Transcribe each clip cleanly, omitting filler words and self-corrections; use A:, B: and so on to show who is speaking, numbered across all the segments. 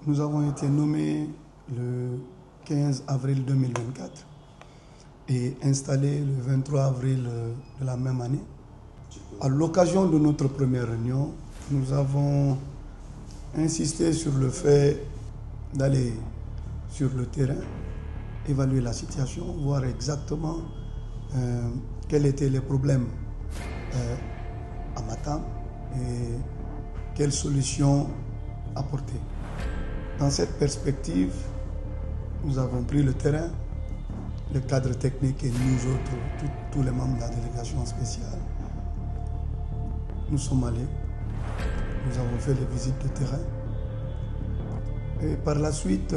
A: Nous avons été nommés le 15 avril 2024 et installés le 23 avril de la même année. À l'occasion de notre première réunion, nous avons insisté sur le fait d'aller sur le terrain, évaluer la situation, voir exactement quels étaient les problèmes à Matam et quelles solutions apporter. Dans cette perspective, nous avons pris le terrain, le cadre technique et nous autres, tous les membres de la délégation spéciale. Nous sommes allés, nous avons fait les visites de terrain. Et par la suite,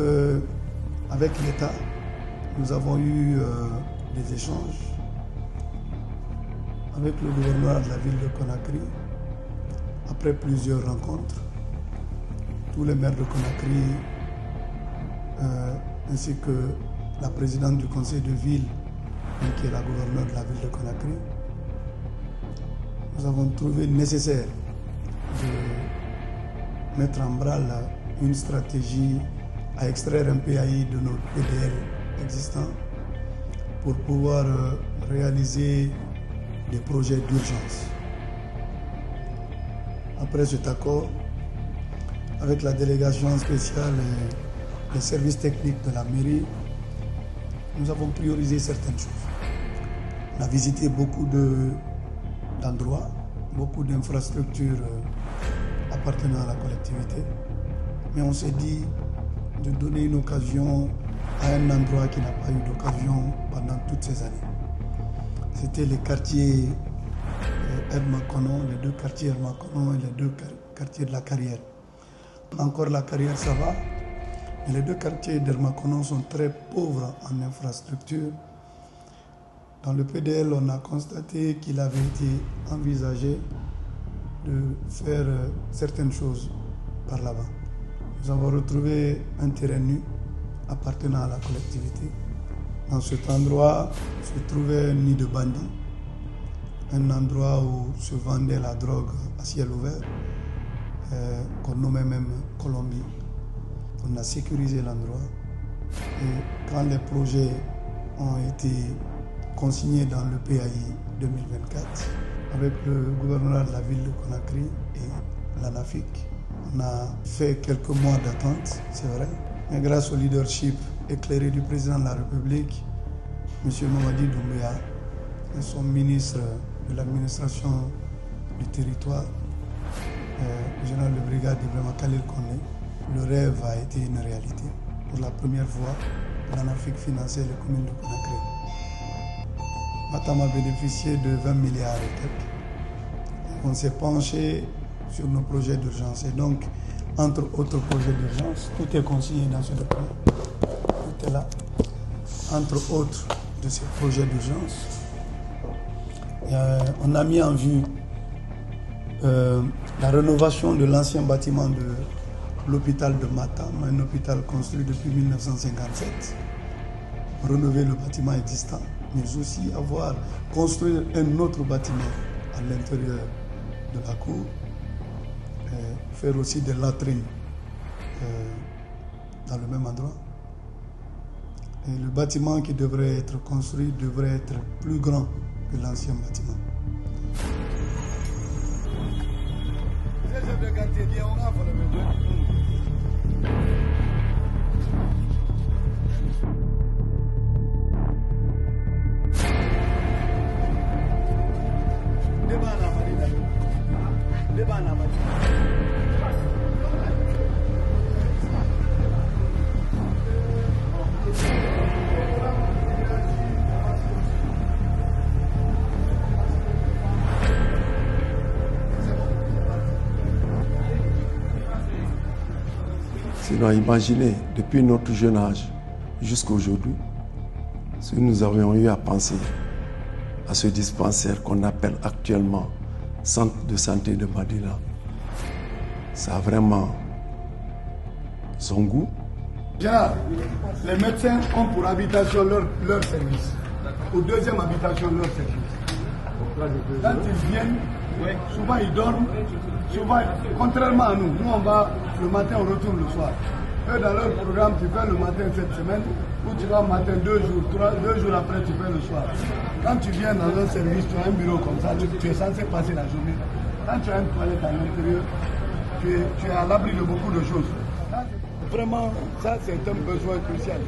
A: avec l'État, nous avons eu des échanges avec le gouverneur de la ville de Conakry. Après plusieurs rencontres, tous les maires de Conakry, ainsi que la présidente du conseil de ville, qui est la gouverneure de la ville de Conakry, nous avons trouvé nécessaire de mettre en branle une stratégie à extraire un PAI de nos PDL existants pour pouvoir réaliser des projets d'urgence. Après cet accord, avec la délégation spéciale et les services techniques de la mairie, nous avons priorisé certaines choses. On a visité beaucoup d'endroits, beaucoup d'infrastructures appartenant à la collectivité, mais on s'est dit de donner une occasion à un endroit qui n'a pas eu d'occasion pendant toutes ces années. C'était les quartiers Hermakonon, les deux quartiers Hermakonon et les deux quartiers de la Carrière. Encore la Carrière, ça va, mais les deux quartiers d'Hermakonon sont très pauvres en infrastructure. Dans le PDL, on a constaté qu'il avait été envisagé de faire certaines choses par là-bas. Nous avons retrouvé un terrain nu appartenant à la collectivité. Dans cet endroit se trouvait un nid de bandits, un endroit où se vendait la drogue à ciel ouvert, qu'on nommait même Colombie. On a sécurisé l'endroit et quand les projets ont été consignés dans le PAI 2024, avec le gouverneur de la ville de Conakry et l'ANAFIC, on a fait quelques mois d'attente, c'est vrai, mais grâce au leadership éclairé du président de la République, M. Mamadi Doumbouya, et son ministre de l'administration du territoire, le général de brigade Ibrahima Khalil Koné, le rêve a été une réalité. Pour la première fois, l'ANAFIC finançait les communes de Conakry. Matam a bénéficié de 20 milliards et quelques. On s'est penché sur nos projets d'urgence. Et donc, entre autres projets d'urgence, tout est consigné dans ce document. Tout est là. Entre autres de ces projets d'urgence, on a mis en vue la rénovation de l'ancien bâtiment de l'hôpital de Matam, un hôpital construit depuis 1957. Rénover le bâtiment existant, mais aussi avoir construit un autre bâtiment à l'intérieur de la cour, faire aussi des latrines dans le même endroit. Et le bâtiment qui devrait être construit devrait être plus grand que l'ancien bâtiment.
B: Sinon, imaginez, depuis notre jeune âge jusqu'à aujourd'hui, si nous avions eu à penser à ce dispensaire qu'on appelle actuellement Centre de santé de Madina, ça a vraiment son goût.
A: Général, les médecins ont pour habitation leur service. Pour deuxième habitation, leur service. Quand ils viennent, souvent ils dorment. Souvent, contrairement à nous, on va le matin, on retourne le soir. Eux, dans leur programme, tu fais le matin cette semaine, ou tu vas matin 2 jours, 2 jours après, tu fais le soir. Quand tu viens dans un service, tu as un bureau comme ça, tu es censé passer la journée. Quand tu as une toilette à l'intérieur, tu es à l'abri de beaucoup de choses. Vraiment, ça, c'est un besoin crucial.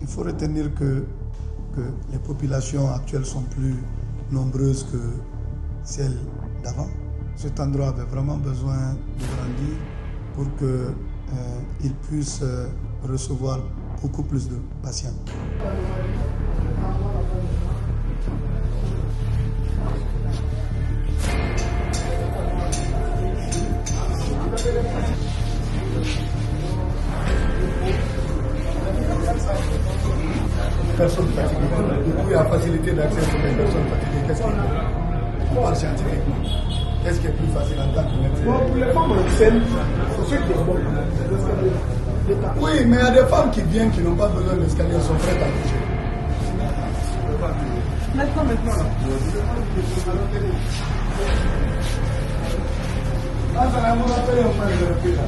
A: Il faut retenir que les populations actuelles sont plus nombreuses que celles d'avant. Cet endroit avait vraiment besoin de grandir pour qu'il puisse recevoir beaucoup plus de patients. Personnes fatiguées. Du coup, il y a facilité d'accès pour les personnes fatiguées. Qu'est-ce qu'on parle scientifiquement? Qu'est-ce qui est plus facile en tant que médecin?
C: Bon, pour les femmes enceintes, c'est ce qui est bon.
A: Oui, mais il y a des femmes qui viennent qui n'ont pas besoin d'escalier, elles sont prêtes à bouger.
C: Maintenant.
A: Ah, ça va me rappeler un peu de reprise là.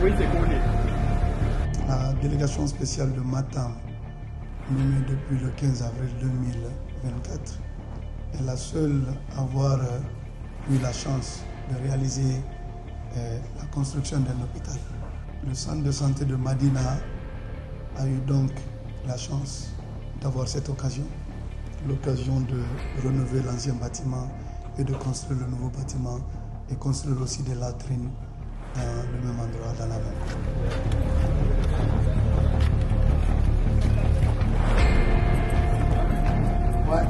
C: Oui, c'est collé.
A: La délégation spéciale de Matam, nommée depuis le 15 avril 2024, est la seule à avoir eu la chance de réaliser la construction d'un hôpital. Le centre de santé de Madina a eu donc la chance d'avoir cette occasion, l'occasion de rénover l'ancien bâtiment et de construire le nouveau bâtiment et construire aussi des latrines dans le même endroit, dans la même. Ouais.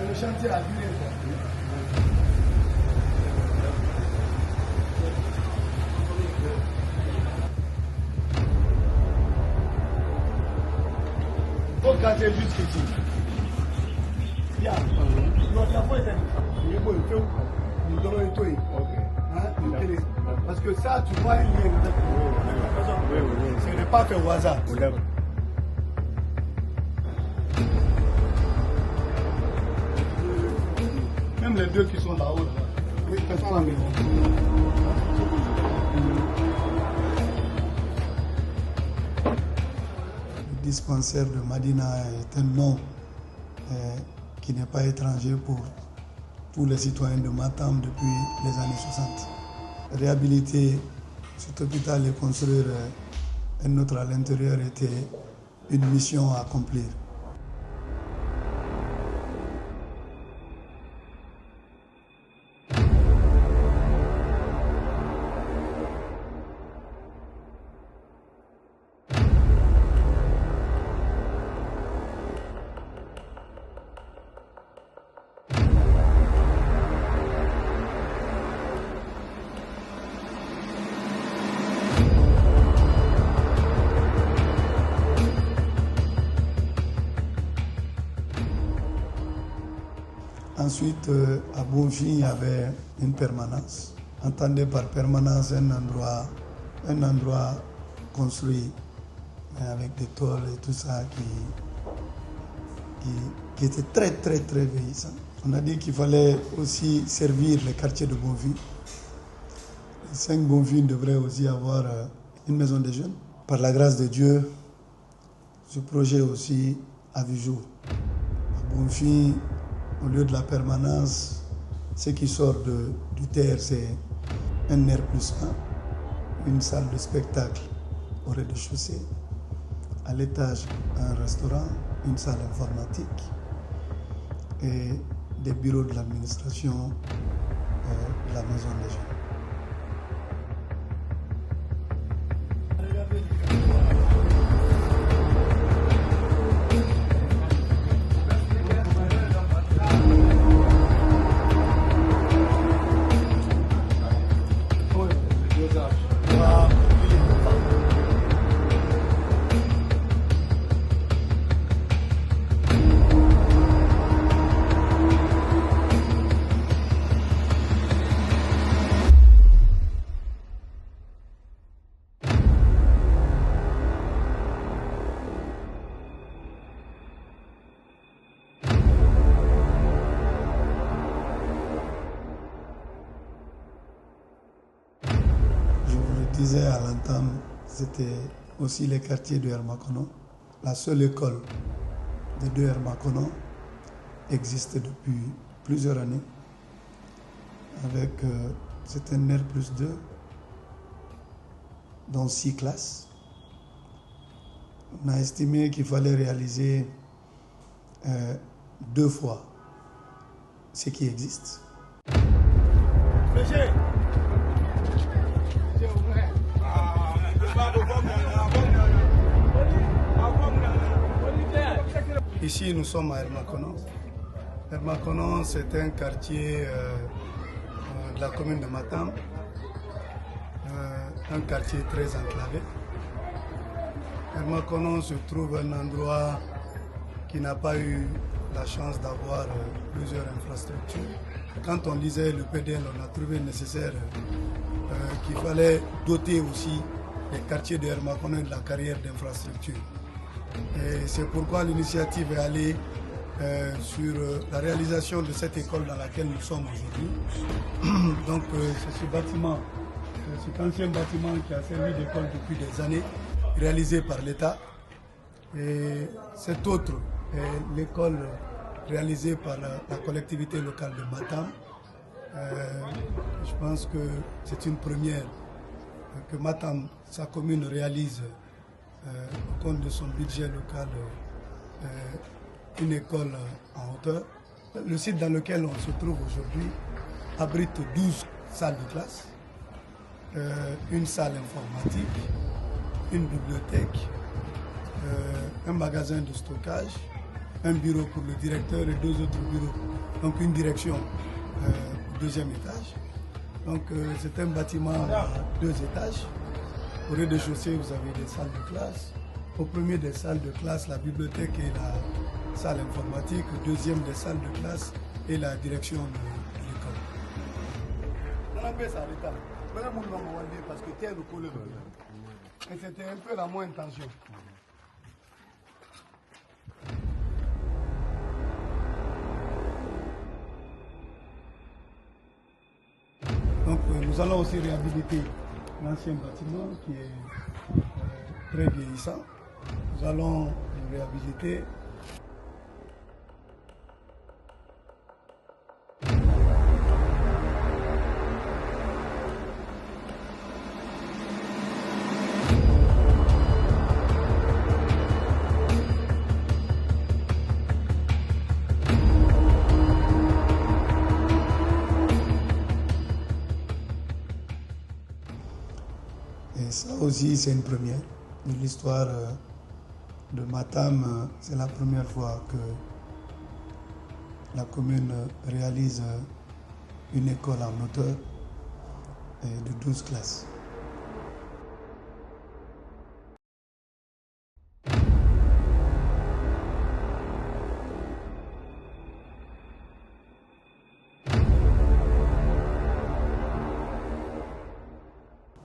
A: Le chantier a duré. Quand tu es jusqu'ici, parce que ça, tu vois, ce n'est pas fait au hasard. Même les deux qui sont là-haut, oui, personne n'a mis. Le dispensaire de Madina est un nom qui n'est pas étranger pour tous les citoyens de Matam depuis les années 60. Réhabiliter cet hôpital et construire un autre à l'intérieur était une mission à accomplir. Ensuite, à Bonfim, il y avait une permanence. Entendez par permanence un endroit construit avec des tôles et tout ça qui était très très très vieillissant. On a dit qu'il fallait aussi servir les quartiers de Bonfim. Les 5 Bonfim devraient aussi avoir une maison des jeunes. Par la grâce de Dieu, ce projet aussi a vu jour. À Bonfim, au lieu de la permanence, Ce qui sort du terre, c'est un R+1, une salle de spectacle au rez-de-chaussée. À l'étage, un restaurant, une salle informatique et des bureaux de l'administration de la maison des jeunes. Je disais à l'entame, c'était aussi les quartiers de Hermakono. La seule école des deux Hermakono existe depuis plusieurs années. Avec, c'est un R+2, dans 6 classes. On a estimé qu'il fallait réaliser 2 fois ce qui existe. Ici, nous sommes à Hermakono. Hermakono, c'est un quartier de la commune de Matam, un quartier très enclavé. Hermakono se trouve un endroit qui n'a pas eu la chance d'avoir plusieurs infrastructures. Quand on lisait le PDL, on a trouvé nécessaire qu'il fallait doter aussi les quartiers de Hermakono de la carrière d'infrastructures. Et c'est pourquoi l'initiative est allée sur la réalisation de cette école dans laquelle nous sommes aujourd'hui. Donc c'est ce bâtiment, cet ancien bâtiment qui a servi d'école depuis des années, réalisé par l'État. Et cet autre est l'école réalisée par la collectivité locale de Matam. Je pense que c'est une première que Matam, sa commune, réalise au compte de son budget local une école en hauteur. Le site dans lequel on se trouve aujourd'hui abrite 12 salles de classe, une salle informatique, une bibliothèque, un magasin de stockage, un bureau pour le directeur et 2 autres bureaux. Donc une direction au 2e étage. Donc c'est un bâtiment à 2 étages. Au rez-de-chaussée, vous avez des salles de classe. Au premier des salles de classe, la bibliothèque et la salle informatique. Au deuxième des salles de classe et la direction de l'école. On appelle ça l'État. Parce que terre nous colle. Et c'était un peu la moindre tension. Donc nous allons aussi réhabiliter l'ancien bâtiment qui est très vieillissant. Nous allons le réhabiliter. Et ça aussi, c'est une première. De l'histoire de Matam, c'est la première fois que la commune réalise une école en hauteur de 12 classes.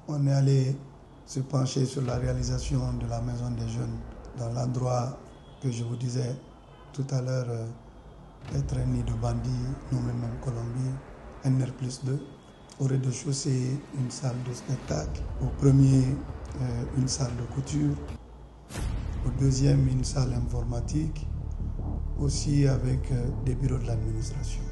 A: On est allé se pencher sur la réalisation de la maison des jeunes dans l'endroit que je vous disais tout à l'heure être un nid de bandits, nommé même Colombie, un R+2. Au rez-de-chaussée, une salle de spectacle. Au premier, une salle de couture. Au deuxième, une salle informatique. Aussi avec des bureaux de l'administration.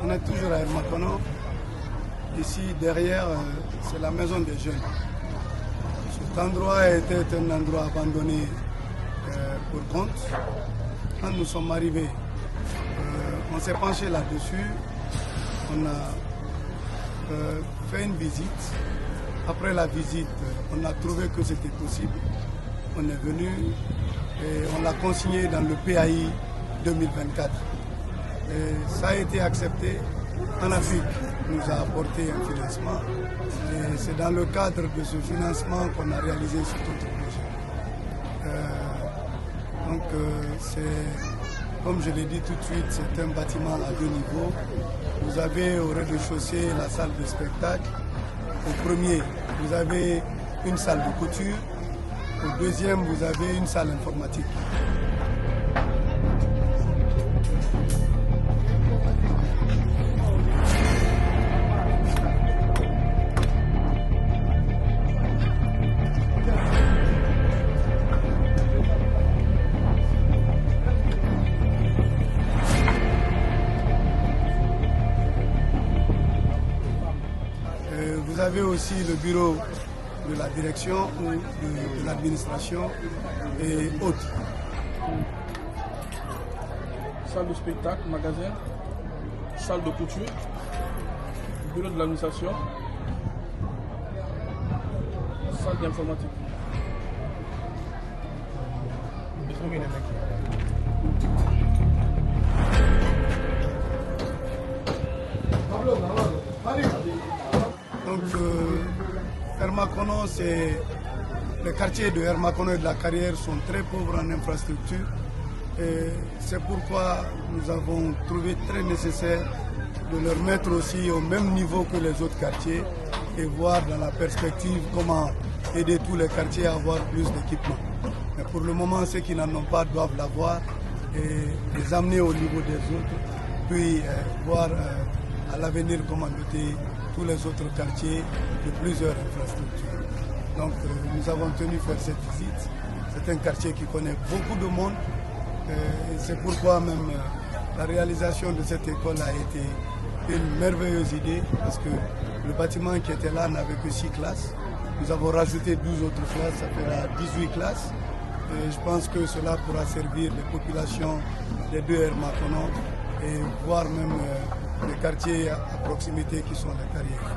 A: On est toujours à Hermakono. Ici, derrière, c'est la maison des jeunes. Cet endroit était un endroit abandonné pour compte. Quand nous sommes arrivés, on s'est penché là-dessus. On a fait une visite. Après la visite, on a trouvé que c'était possible. On est venu et on l'a consigné dans le PAI 2024. Et ça a été accepté. En Afrique, nous a apporté un financement. Et c'est dans le cadre de ce financement qu'on a réalisé cet autre projet. Comme je l'ai dit tout de suite, c'est un bâtiment à 2 niveaux. Vous avez au rez-de-chaussée la salle de spectacle. Au premier, vous avez une salle de couture. Au deuxième, vous avez une salle informatique. Vous avez aussi le bureau de la direction ou de l'administration et autres.
C: Salle de spectacle, magasin, salle de couture, bureau de l'administration, salle d'informatique.
A: Donc, Hermakono, les quartiers de Hermakono et de la Carrière sont très pauvres en infrastructure. Et c'est pourquoi nous avons trouvé très nécessaire de leur mettre aussi au même niveau que les autres quartiers et voir dans la perspective comment aider tous les quartiers à avoir plus d'équipements. Mais pour le moment, ceux qui n'en ont pas doivent l'avoir et les amener au niveau des autres, puis voir à l'avenir comment doter tous les autres quartiers de plusieurs infrastructures. Donc nous avons tenu faire cette visite. C'est un quartier qui connaît beaucoup de monde. C'est pourquoi même la réalisation de cette école a été une merveilleuse idée parce que le bâtiment qui était là n'avait que 6 classes. Nous avons rajouté 12 autres classes, ça fera 18 classes. Et je pense que cela pourra servir les populations des 2 Hermakono et voire même les quartiers à proximité qui sont les carrières.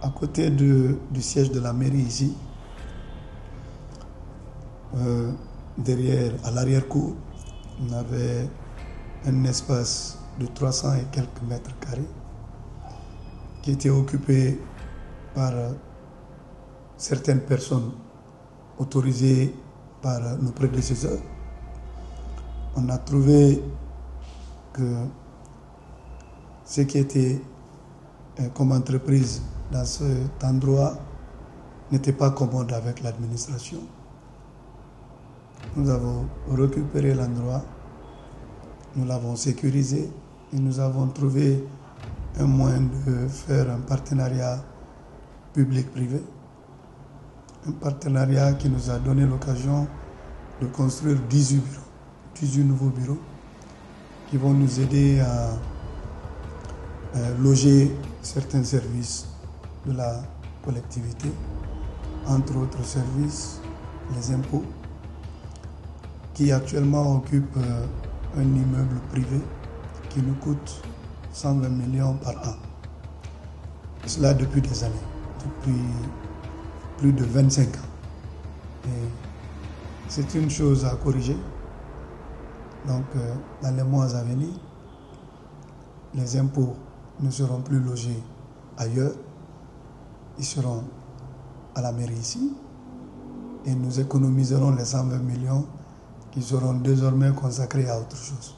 A: À côté du siège de la mairie ici, derrière, à l'arrière-cour, on avait un espace de 300 et quelques mètres carrés qui était occupé par certaines personnes autorisées par nos prédécesseurs. On a trouvé que ce qui était comme entreprise dans cet endroit n'était pas commode avec l'administration. Nous avons récupéré l'endroit, nous l'avons sécurisé et nous avons trouvé un moyen de faire un partenariat public-privé. Un partenariat qui nous a donné l'occasion de construire 18 bureaux, 18 nouveaux bureaux qui vont nous aider à loger certains services de la collectivité, entre autres services, les impôts, qui actuellement occupent un immeuble privé qui nous coûte 120 millions par an. Cela depuis des années, depuis plus de 25 ans. Et c'est une chose à corriger. Donc, dans les mois à venir, les impôts ne seront plus logés ailleurs, ils seront à la mairie ici et nous économiserons les 120 millions qui seront désormais consacrés à autre chose.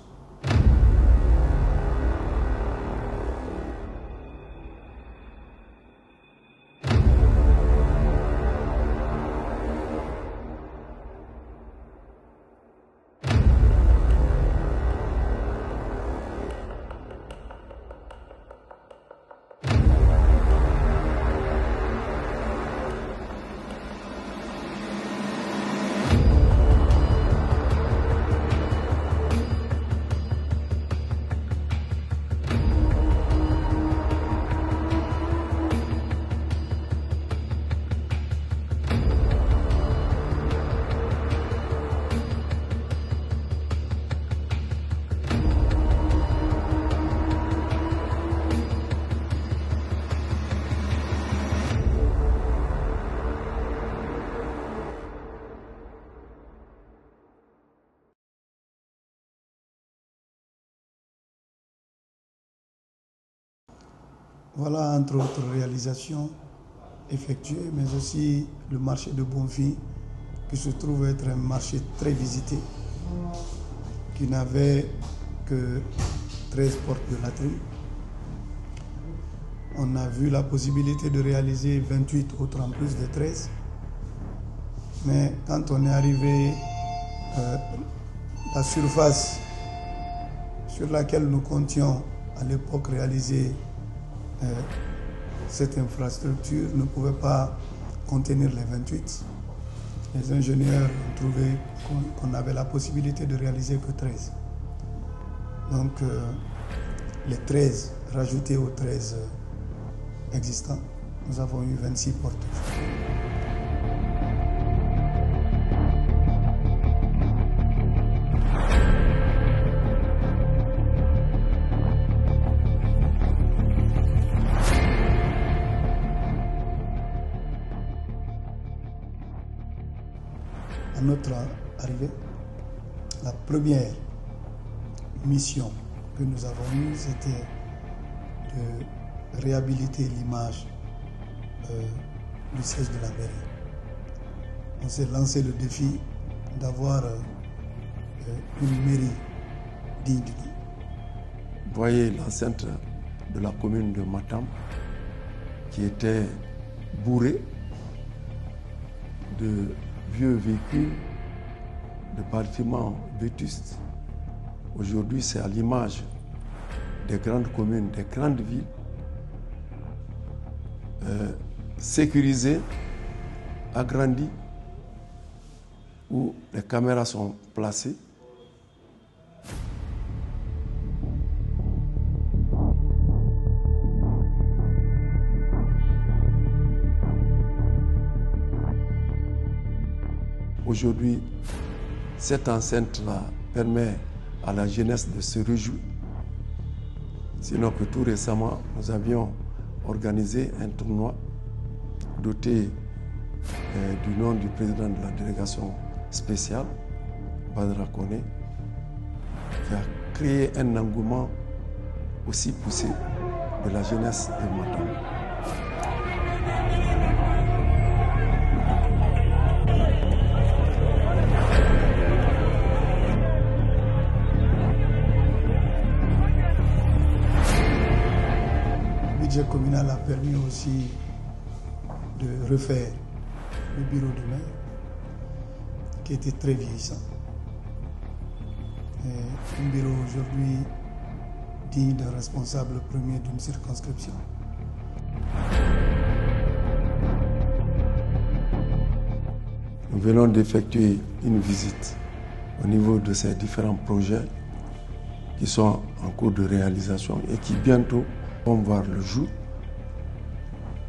A: Voilà, entre autres réalisations effectuées, mais aussi le marché de Bonfils, qui se trouve être un marché très visité, qui n'avait que 13 portes de latrines. On a vu la possibilité de réaliser 28 autres en plus de 13. Mais quand on est arrivé, la surface sur laquelle nous comptions à l'époque réaliser cette infrastructure ne pouvait pas contenir les 28. Les ingénieurs ont trouvé qu'on avait la possibilité de réaliser que 13. Donc les 13 rajoutés aux 13 existants, nous avons eu 26 portes. À notre arrivée, la première mission que nous avons eue, c'était de réhabiliter l'image du siège de la mairie. On s'est lancé le défi d'avoir une mairie digne du nom.
B: Voyez l'enceinte de la commune de Matam qui était bourrée de vieux véhicules, de bâtiments vétustes. Aujourd'hui, c'est à l'image des grandes communes, des grandes villes, sécurisées, agrandies, où les caméras sont placées. Aujourd'hui, cette enceinte-là permet à la jeunesse de se réjouir. Sinon que tout récemment, nous avions organisé un tournoi doté du nom du président de la délégation spéciale, Badra Koné, qui a créé un engouement aussi poussé de la jeunesse de Matam.
A: Le budget communal a permis aussi de refaire le bureau du maire, qui était très vieillissant. Et un bureau aujourd'hui digne d'un responsable premier d'une circonscription.
B: Nous venons d'effectuer une visite au niveau de ces différents projets qui sont en cours de réalisation et qui bientôt vont voir le jour.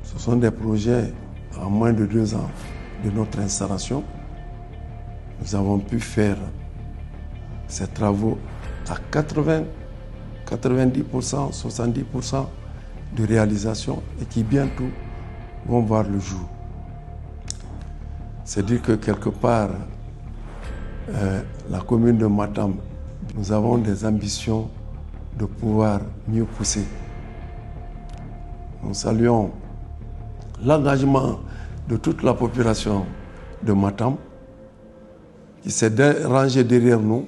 B: Ce sont des projets en moins de 2 ans de notre installation. Nous avons pu faire ces travaux à 80, 90%, 70% de réalisation et qui bientôt vont voir le jour. C'est dire que quelque part, la commune de Matam, nous avons des ambitions de pouvoir mieux pousser. Nous saluons l'engagement de toute la population de Matam qui s'est rangée derrière nous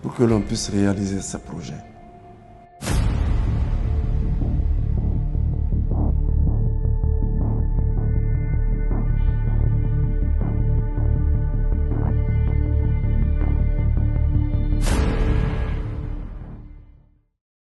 B: pour que l'on puisse réaliser ce projet.